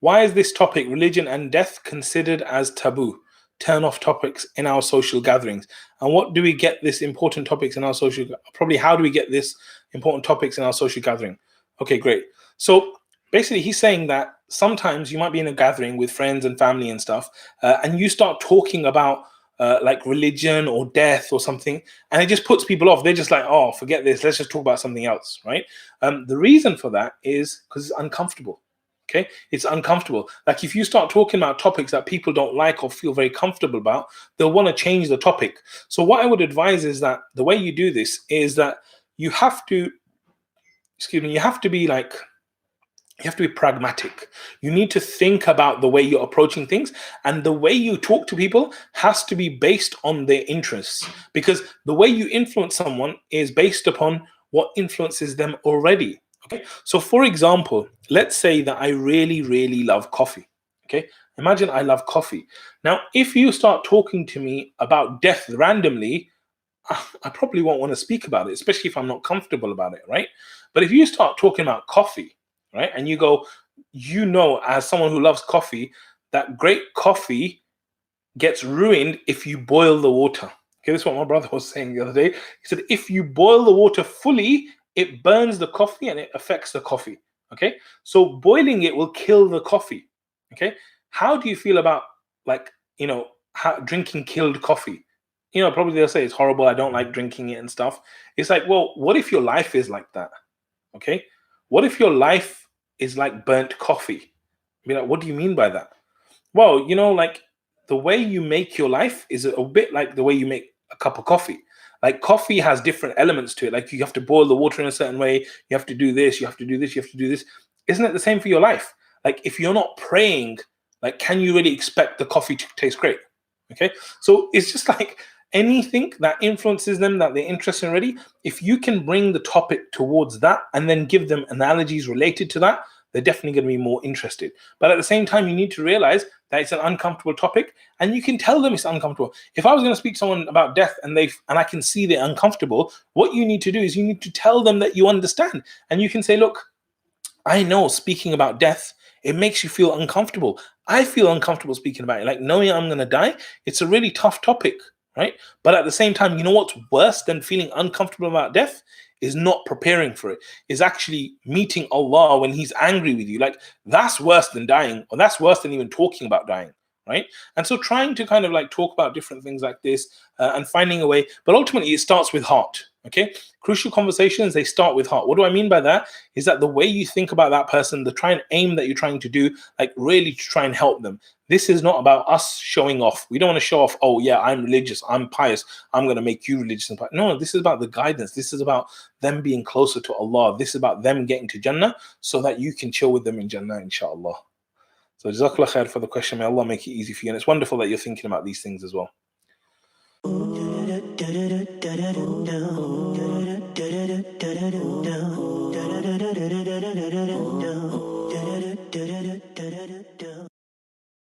Why is this topic, religion and death, considered as taboo, turn off topics in our social gatherings? And what do we get this important topics in our social, probably how do we get this important topics in our social gathering? Okay, great. So basically he's saying that sometimes you might be in a gathering with friends and family and stuff, and you start talking about like religion or death or something, and it just puts people off. They're just like, oh, forget this, let's just talk about something else, right? The reason for that is because it's uncomfortable. Okay, it's uncomfortable. Like if you start talking about topics that people don't like or feel very comfortable about, they'll want to change the topic. So what I would advise is that the way you do this is that you have to, you have to be like, you have to be pragmatic. You need to think about the way you're approaching things, and the way you talk to people has to be based on their interests, because the way you influence someone is based upon what influences them already. Okay, so for example, let's say that I really, really love coffee. Okay, imagine I love coffee. Now, if you start talking to me about death randomly, I probably won't want to speak about it, especially if I'm not comfortable about it, right? But if you start talking about coffee, right, and you go, you know, as someone who loves coffee, that great coffee gets ruined if you boil the water. Okay, this is what my brother was saying the other day. He said, if you boil the water fully, it burns the coffee and it affects the coffee. Okay, so boiling it will kill the coffee. Okay, how do you feel about, like, you know, drinking killed coffee? You know, probably they'll say it's horrible, I don't like drinking it and stuff. It's like, well, what if your life is like that? Okay, what if your life is like burnt coffee? Be like, what do you mean by that? Well, you know, like the way you make your life is a bit like the way you make a cup of coffee. Like coffee has different elements to it. Like you have to boil the water in a certain way. You have to do this. You have to do this. You have to do this. Isn't it the same for your life? Like if you're not praying, like can you really expect the coffee to taste great? Okay, so it's just like anything that influences them, that they're interested in already. If you can bring the topic towards that and then give them analogies related to that, they're definitely going to be more interested. But at the same time, you need to realize that it's an uncomfortable topic, and you can tell them it's uncomfortable. If I was going to speak to someone about death and I can see they're uncomfortable, what you need to do is you need to tell them that you understand, and you can say, look, I know speaking about death, it makes you feel uncomfortable. I feel uncomfortable speaking about it. Like knowing I'm going to die, it's a really tough topic, right? But at the same time, you know what's worse than feeling uncomfortable about death? Is not preparing for it, is actually meeting Allah when He's angry with you. Like that's worse than dying, or that's worse than even talking about dying, right? And so trying to kind of like talk about different things like this and finding a way, but ultimately it starts with heart. Okay, crucial conversations, they start with heart. What do I mean by that? Is that the way you think about that person, the try and aim that you're trying to do, like really to try and help them. This is not about us showing off. We don't want to show off, oh yeah, I'm religious, I'm pious, I'm going to make you religious and pious. No, this is about the guidance. This is about them being closer to Allah. This is about them getting to Jannah so that you can chill with them in Jannah, inshallah. So JazakAllahu khair for the question. May Allah make it easy for you. And it's wonderful that you're thinking about these things as well.